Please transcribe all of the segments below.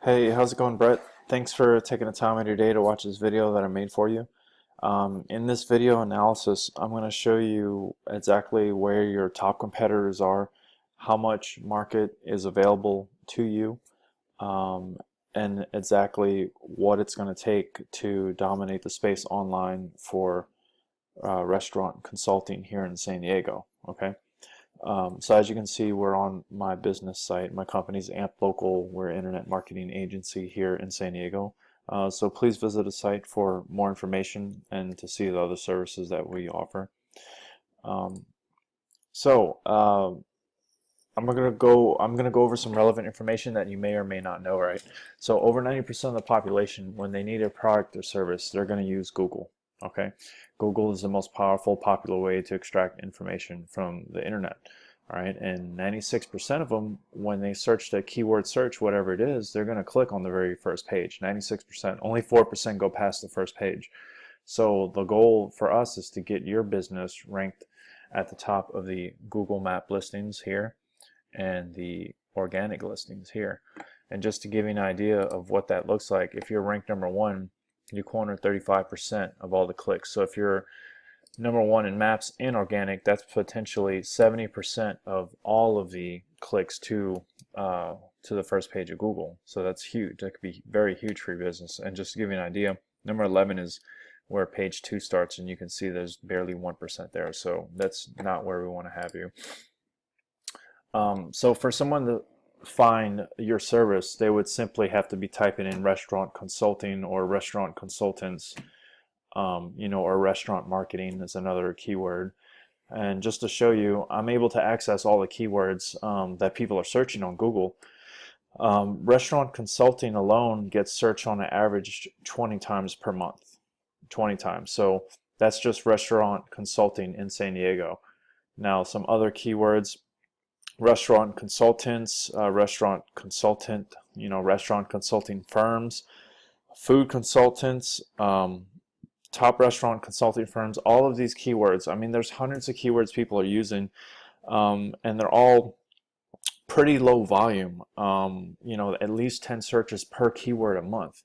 Hey, how's it going, Brett? Thanks for taking the time out of your day to watch this video that I made for you. In this video analysis, I'm going to show you exactly where your top competitors are, how much market is available to you, um, and exactly what it's going to take to dominate the space online for restaurant consulting here in San Diego. Okay. So as you can see, we're on my business site. My company's AMP Local. We're an internet marketing agency here in San Diego. So please visit the site for more information and to see the other services that we offer. Um, so I'm gonna go over some relevant information that you may or may not know, right? So over 90% of the population, when they need a product or service, they're going to use Google. Okay, Google is the most powerful, popular way to extract information from the internet. All right, and 96% of them, when they search the keyword search, whatever it is, they're going to click on the very first page. 96%. Only 4% go past the first page. So the goal for us is to get your business ranked at the top of the Google Map listings here and the organic listings here. And just to give you an idea of what that looks like, if you're ranked number one, you corner 35% of all the clicks. So if you're number one in maps and organic, that's potentially 70% of all of the clicks to the first page of Google. So that's huge. That could be very huge for your business. And just to give you an idea, number 11 is where page 2 starts, and you can see there's barely 1% there. So that's not where we want to have you. So for someone to find your service, they would simply have to be typing in restaurant consulting or restaurant consultants, or restaurant marketing is another keyword. And just to show you, I'm able to access all the keywords that people are searching on Google. Restaurant consulting alone gets searched on an average 20 times per month. 20 times. So that's just restaurant consulting in San Diego. Now, some other keywords: restaurant consultants, restaurant consultant, restaurant consulting firms, food consultants, top restaurant consulting firms, all of these keywords. I mean, there's hundreds of keywords people are using, and they're all pretty low volume, at least 10 searches per keyword a month.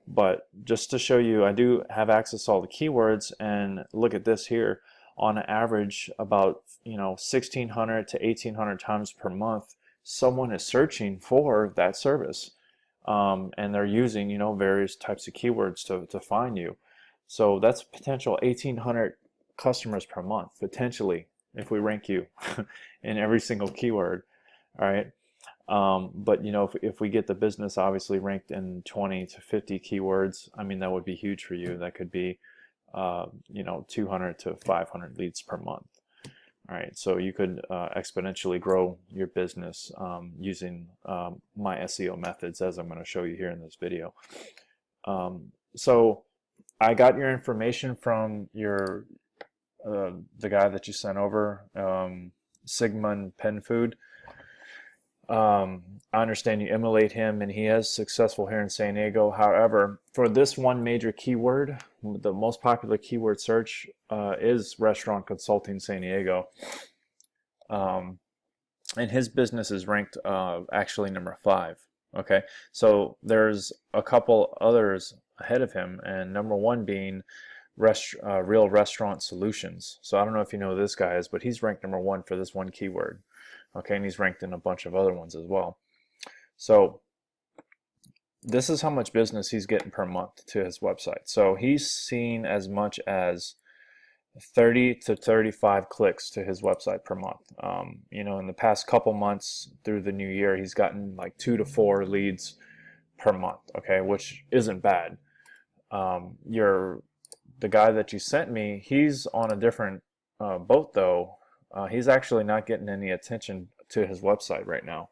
But just to show you, I do have access to all the keywords, and look at this here. On average, about 1,600 to 1,800 times per month, someone is searching for that service, and they're using various types of keywords to find you. So that's potential 1,800 customers per month potentially if we rank you in every single keyword. All right. But if we get the business obviously ranked in 20 to 50 keywords, I mean, that would be huge for you. That could be 200 to 500 leads per month. All right, so you could exponentially grow your business using my SEO methods, as I'm going to show you here in this video. So I got your information from the guy that you sent over, Sigmund Penfood. I understand you emulate him, and he is successful here in San Diego. However, for this one major keyword, the most popular keyword search is restaurant consulting San Diego. And his business is ranked actually number 5. Okay, so there's a couple others ahead of him, and number 1 being Real Restaurant Solutions. So I don't know if you know who this guy is, but he's ranked number 1 for this one keyword. Okay, and he's ranked in a bunch of other ones as well. So this is how much business he's getting per month to his website. So he's seen as much as 30 to 35 clicks to his website per month. In the past couple months through the new year, he's gotten like 2 to 4 leads per month. Okay, which isn't bad. The guy that you sent me, he's on a different boat though. He's actually not getting any attention to his website right now.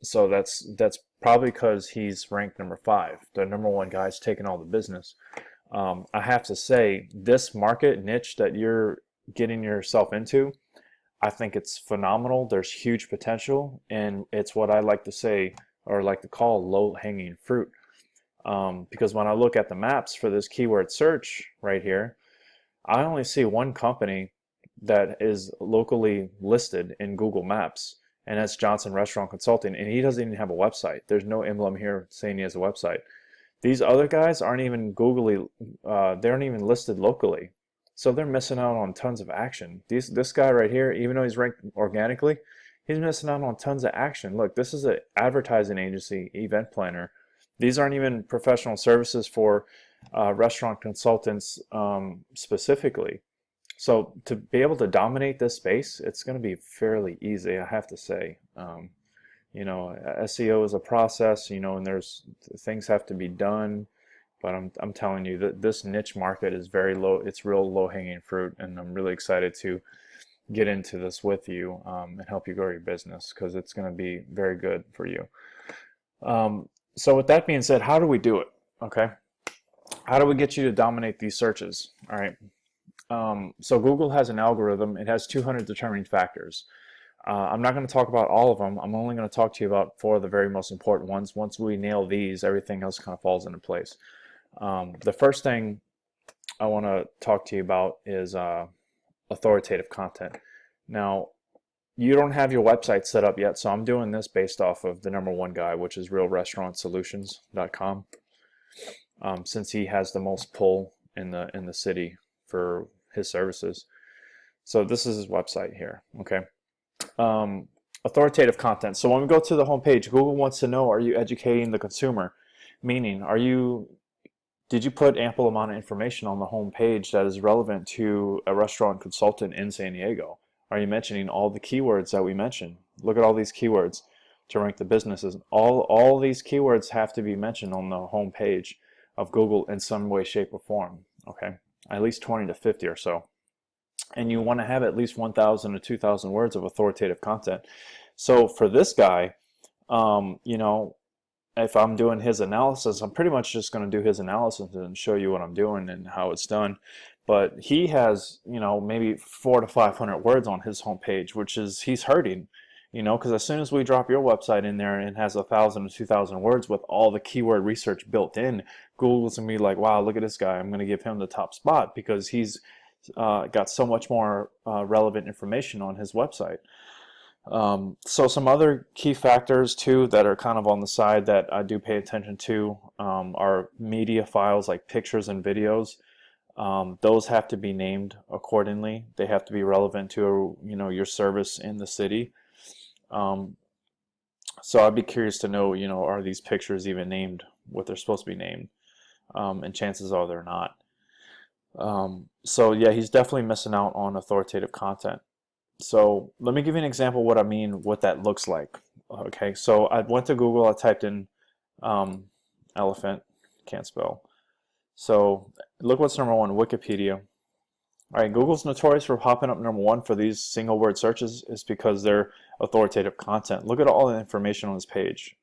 So that's probably because he's ranked number 5. The number 1 guy's taking all the business. I have to say, this market niche that you're getting yourself into, I think it's phenomenal. There's huge potential, and it's what I like to say, or like to call, low-hanging fruit. Because when I look at the maps for this keyword search right here, I only see one company that is locally listed in Google Maps, and that's Johnson Restaurant Consulting, and he doesn't even have a website. There's no emblem here saying he has a website. These other guys aren't even Googly, they aren't even listed locally. So they're missing out on tons of action. This guy right here, even though he's ranked organically, he's missing out on tons of action. Look, this is an advertising agency, event planner. These aren't even professional services for restaurant consultants specifically. So to be able to dominate this space, it's going to be fairly easy, I have to say. You know, SEO is a process, you know, and there's things have to be done. But I'm telling you that this niche market is very low. It's real low-hanging fruit, and I'm really excited to get into this with you and help you grow your business, because it's going to be very good for you. So with that being said, how do we do it? Okay, how do we get you to dominate these searches? All right. So Google has an algorithm. It has 200 determining factors. I'm not going to talk about all of them. I'm only going to talk to you about 4 of the very most important ones. Once we nail these, everything else kind of falls into place. The first thing I want to talk to you about is authoritative content. Now, you don't have your website set up yet, so I'm doing this based off of the #1 guy, which is realrestaurantsolutions.com, since he has the most pull in the city for his services. So this is his website here. Okay. Authoritative content. So when we go to the home page, Google wants to know, are you educating the consumer? Meaning, did you put ample amount of information on the home page that is relevant to a restaurant consultant in San Diego? Are you mentioning all the keywords that we mentioned? Look at all these keywords to rank the businesses. All these keywords have to be mentioned on the home page of Google in some way, shape, or form. Okay, at least 20 to 50 or so. And you want to have at least 1,000 to 2,000 words of authoritative content. So for this guy, you know, if I'm doing his analysis, I'm pretty much just going to do his analysis and show you what I'm doing and how it's done. But he has, you know, maybe 400 to 500 words on his homepage, which is, he's hurting, you know, because as soon as we drop your website in there and it has 1,000 to 2,000 words with all the keyword research built in, Google's going to be like, wow, look at this guy. I'm going to give him the top spot because he's got so much more relevant information on his website. So some other key factors too that are kind of on the side that I do pay attention to are media files like pictures and videos. Those have to be named accordingly. They have to be relevant to, you know, your service in the city. So I'd be curious to know, you know, are these pictures even named what they're supposed to be named? And chances are they're not. So yeah, he's definitely missing out on authoritative content. So let me give you an example of what I mean, what that looks like. Okay, so I went to Google, I typed in elephant, can't spell. So look what's #1, Wikipedia. All right, Google's notorious for popping up #1 for these single word searches is because they're authoritative content. Look at all the information on this page.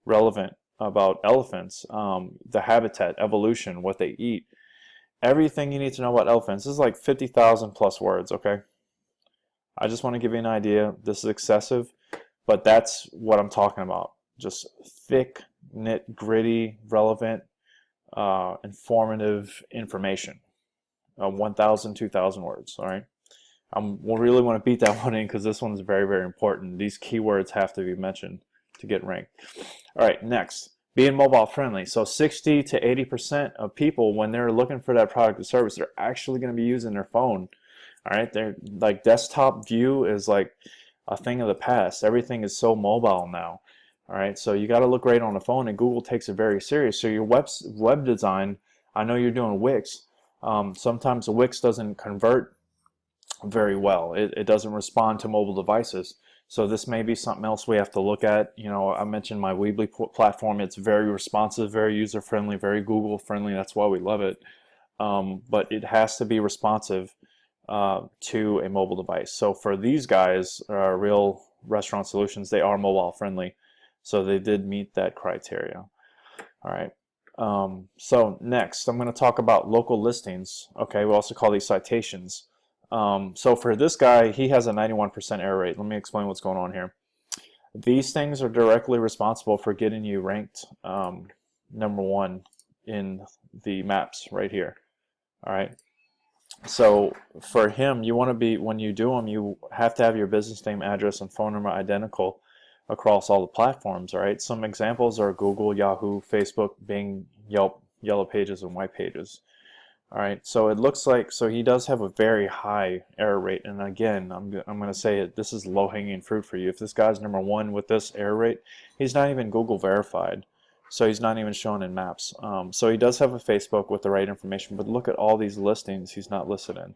Relevant about elephants, the habitat, evolution, what they eat. Everything you need to know about elephants. This is like 50,000 plus words, okay? I just want to give you an idea. This is excessive, but that's what I'm talking about. Just thick, knit, gritty, relevant, informative information. 1,000, 2,000 words, all right? We'll really want to beat that one in because this one's very, very important. These keywords have to be mentioned to get ranked. All right, next. Being mobile friendly. So 60 to 80% of people, when they're looking for that product or service, they're actually going to be using their phone. All right, they're like desktop view is like a thing of the past. Everything is so mobile now. All right, so you got to look great on the phone, and Google takes it very serious. So your web design, I know you're doing Wix. Sometimes the Wix doesn't convert very well. It doesn't respond to mobile devices. So this may be something else we have to look at. You know, I mentioned my Weebly platform. It's very responsive, very user-friendly, very Google-friendly. That's why we love it. But it has to be responsive to a mobile device. So for these guys, Real Restaurant Solutions, they are mobile-friendly. So they did meet that criteria. All right. So next, I'm going to talk about local listings. Okay, we also call these citations. So for this guy, he has a 91% error rate. Let me explain what's going on here. These things are directly responsible for getting you ranked #1 in the maps right here. All right. So for him, you want to be, when you do them, you have to have your business name, address, and phone number identical across all the platforms, all right? Some examples are Google, Yahoo, Facebook, Bing, Yelp, Yellow Pages, and White Pages. All right, so it looks like, so he does have a very high error rate. And again, I'm going to say it, this is low-hanging fruit for you. If this guy's #1 with this error rate, he's not even Google verified. So he's not even shown in maps. So he does have a Facebook with the right information, but look at all these listings he's not listed in.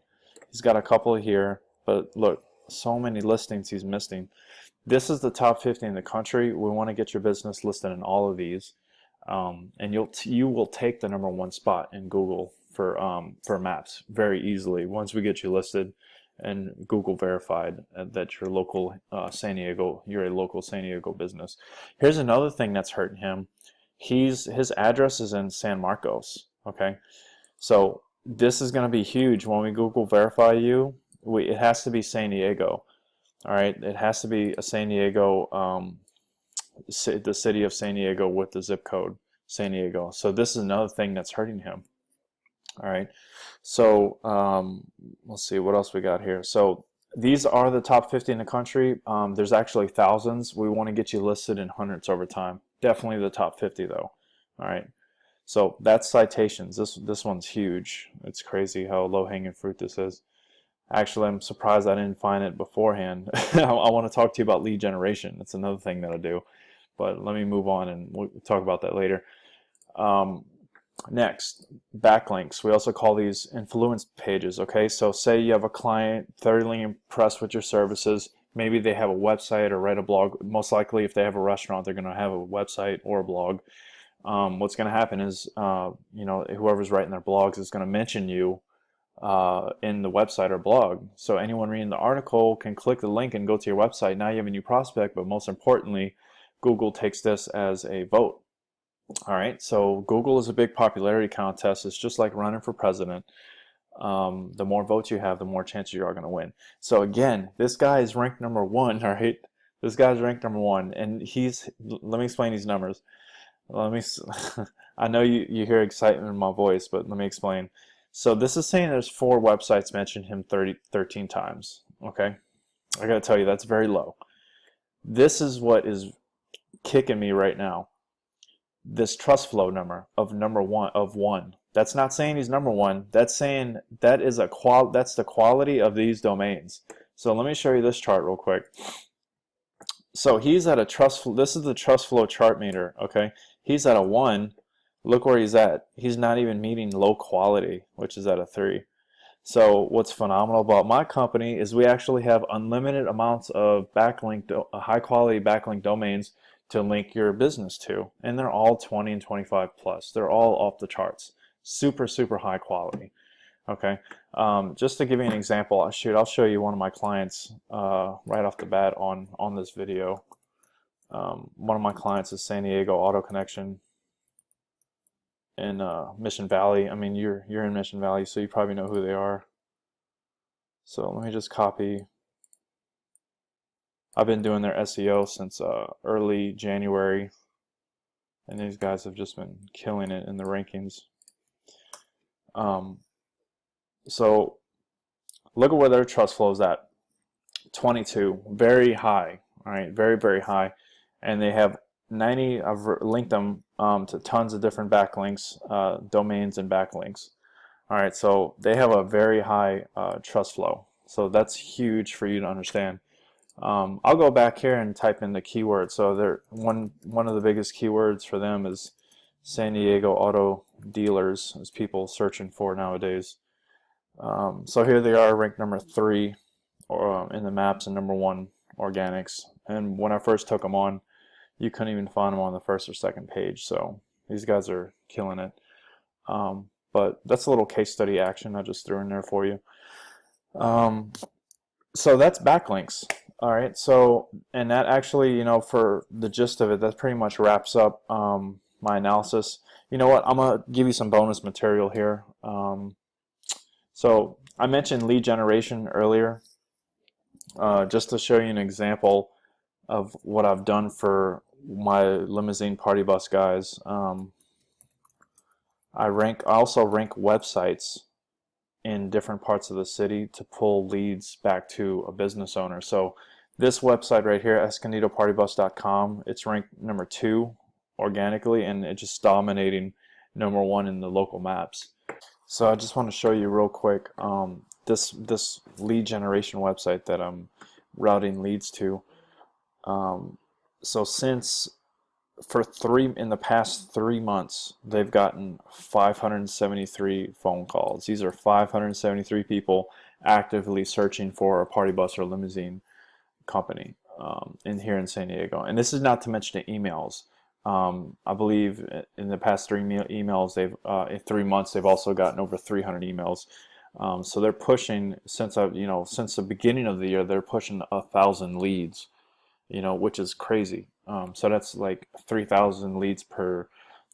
He's got a couple here, but look, so many listings he's missing. This is the top 50 in the country. We want to get your business listed in all of these. And you will take the #1 spot in Google for maps very easily once we get you listed and Google verified that you're local you're a local San Diego business. Here's another thing that's hurting him. His address is in San Marcos. Okay, so this is going to be huge when we Google verify you. It has to be San Diego. All right, it has to be a San Diego. The city of San Diego with the zip code San Diego. So this is another thing that's hurting him. All right, so let's see what else we got here. So these are the top 50 in the country. There's actually thousands. We want to get you listed in hundreds over time. Definitely the top 50 though. All right, so that's citations. This one's huge. It's crazy how low-hanging fruit this is. Actually, I'm surprised I didn't find it beforehand. I want to talk to you about lead generation. That's another thing that I do. But let me move on and we'll talk about that later. Next, backlinks. We also call these influence pages. Okay, so say you have a client thoroughly impressed with your services. Maybe they have a website or write a blog. Most likely, if they have a restaurant, they're going to have a website or a blog. What's going to happen is, whoever's writing their blogs is going to mention you in the website or blog. So anyone reading the article can click the link and go to your website. Now you have a new prospect, but most importantly, Google takes this as a vote. All right, so Google is a big popularity contest. It's just like running for president. The more votes you have, the more chances you are going to win. So again, this guy is ranked #1, all right? This guy's ranked #1, and let me explain these numbers. I know you hear excitement in my voice, but let me explain. So this is saying there's 4 websites mentioned him 13 times, okay? I got to tell you, that's very low. This is what is kicking me right now. This trust flow number of #1. That's not saying he's #1. That's saying that's the quality of these domains. So let me show you this chart real quick. So he's at a this is the trust flow chart meter, okay? He's at a 1. Look where he's at. He's not even meeting low quality, which is at a 3. So what's phenomenal about my company is we actually have unlimited amounts of high quality backlink domains to link your business to, and they're all 20 and 25 plus. They're all off the charts. Super, super high quality. Okay, just to give you an example, I'll show you one of my clients right off the bat on this video. One of my clients is San Diego Auto Connection in Mission Valley. I mean, you're in Mission Valley, so you probably know who they are. So let me just copy. I've been doing their SEO since early January, and these guys have just been killing it in the rankings. So look at where their trust flow is at. 22, very high. All right, very, very high. And they have 90, I've linked them to tons of different backlinks, domains and backlinks. All right, so they have a very high trust flow. So that's huge for you to understand. I'll go back here and type in the keyword. So one of the biggest keywords for them is San Diego auto dealers, as people searching for nowadays. So here they are, ranked #3 in the maps and #1 organics. And when I first took them on, you couldn't even find them on the first or second page. So these guys are killing it. But that's a little case study action I just threw in there for you. So that's backlinks. All right. So, and that actually, for the gist of it, that pretty much wraps up my analysis. You know what? I'm going to give you some bonus material here. So I mentioned lead generation earlier. Just to show you an example of what I've done for my limousine party bus guys. I also rank websites in different parts of the city to pull leads back to a business owner. So this website right here, escondidopartybus.com, it's ranked number 2 organically, and it's just dominating number 1 in the local maps. So I just want to show you real quick this lead generation website that I'm routing leads to. So in the past 3 months, they've gotten 573 phone calls. These are 573 people actively searching for a party bus or limousine company in here in San Diego. And this is not to mention the emails. I believe in the past 3 emails, in 3 months, they've also gotten over 300 emails. So they're pushing since the beginning of the year, they're pushing 1,000 leads, which is crazy. So that's like 3,000 leads per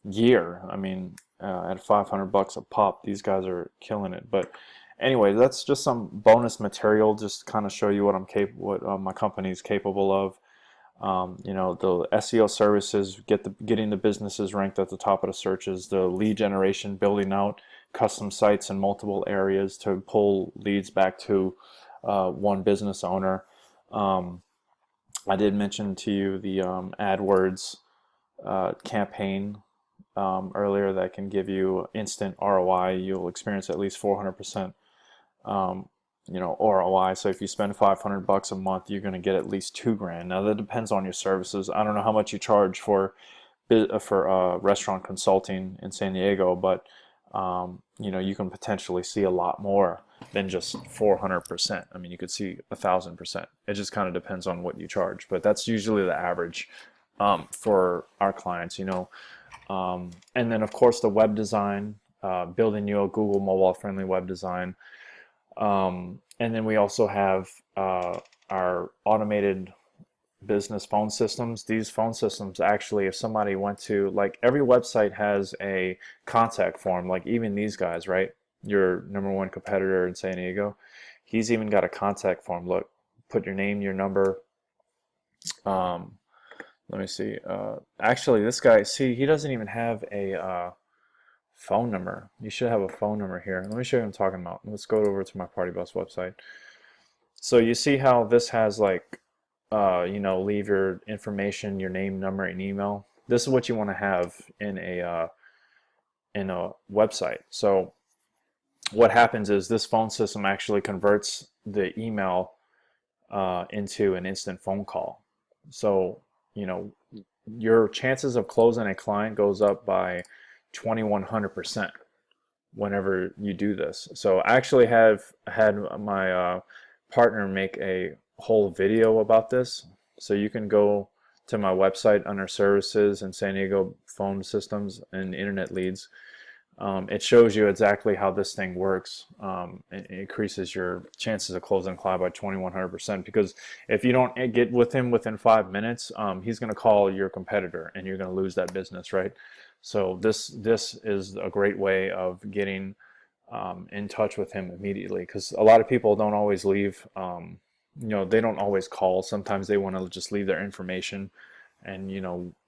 year. I mean, at $500 a pop, these guys are killing it. But anyway, that's just some bonus material, just to kind of show you what my company is capable of. The SEO services, getting the businesses ranked at the top of the searches, the lead generation, building out custom sites in multiple areas to pull leads back to one business owner. I did mention to you the AdWords campaign earlier that can give you instant ROI. You'll experience at least 400% ROI. So if you spend $500 a month, you're going to get at least $2,000. Now that depends on your services. I don't know how much you charge for restaurant consulting in San Diego, but you can potentially see a lot more than just 400%. I mean, you could see 1,000%. It just kind of depends on what you charge, but that's usually the average for our clients. And then of course the web design, building you a Google mobile friendly web design. And then we also have our automated business phone systems. These phone systems actually, if somebody went to, like, every website has a contact form, like even these guys, right? Your number 1 competitor in San Diego, he's even got a contact form. Look, put your name, your number. Let me see. Actually, this guy, see, he doesn't even have a phone number. You should have a phone number here. Let me show you what I'm talking about. Let's go over to my Party Bus website. So you see how this has like, leave your information, your name, number, and email. This is what you want to have in a website. So what happens is this phone system actually converts the email into an instant phone call. So your chances of closing a client goes up by 2,100% whenever you do this. So I actually have had my partner make a whole video about this, so you can go to my website under services and San Diego phone systems and internet leads. It shows you exactly how this thing works. It increases your chances of closing a client by 2,100%, because if you don't get with him within 5 minutes, he's going to call your competitor and you're going to lose that business, right? So this is a great way of getting in touch with him immediately, because a lot of people don't always leave, they don't always call. Sometimes they want to just leave their information and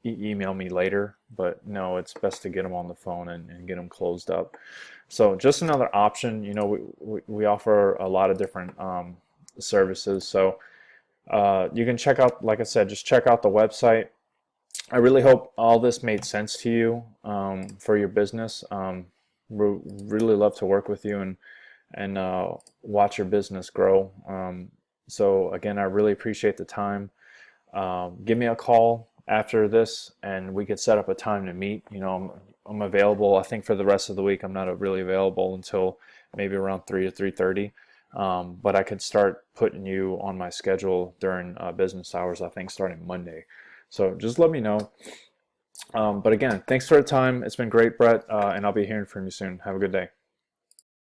email me later, but no, it's best to get them on the phone and get them closed up. So just another option. We offer a lot of different services, so you can check out, like I said, just check out the website. I really hope all this made sense to you for your business. We really love to work with you and watch your business grow. So again, I really appreciate the time. Give me a call after this and we could set up a time to meet. I'm available. I think for the rest of the week I'm not really available until maybe around 3 to 3:30. But I could start putting you on my schedule during business hours, I think starting Monday. So just let me know. But again, thanks for the time. It's been great, Brett, and I'll be hearing from you soon. Have a good day.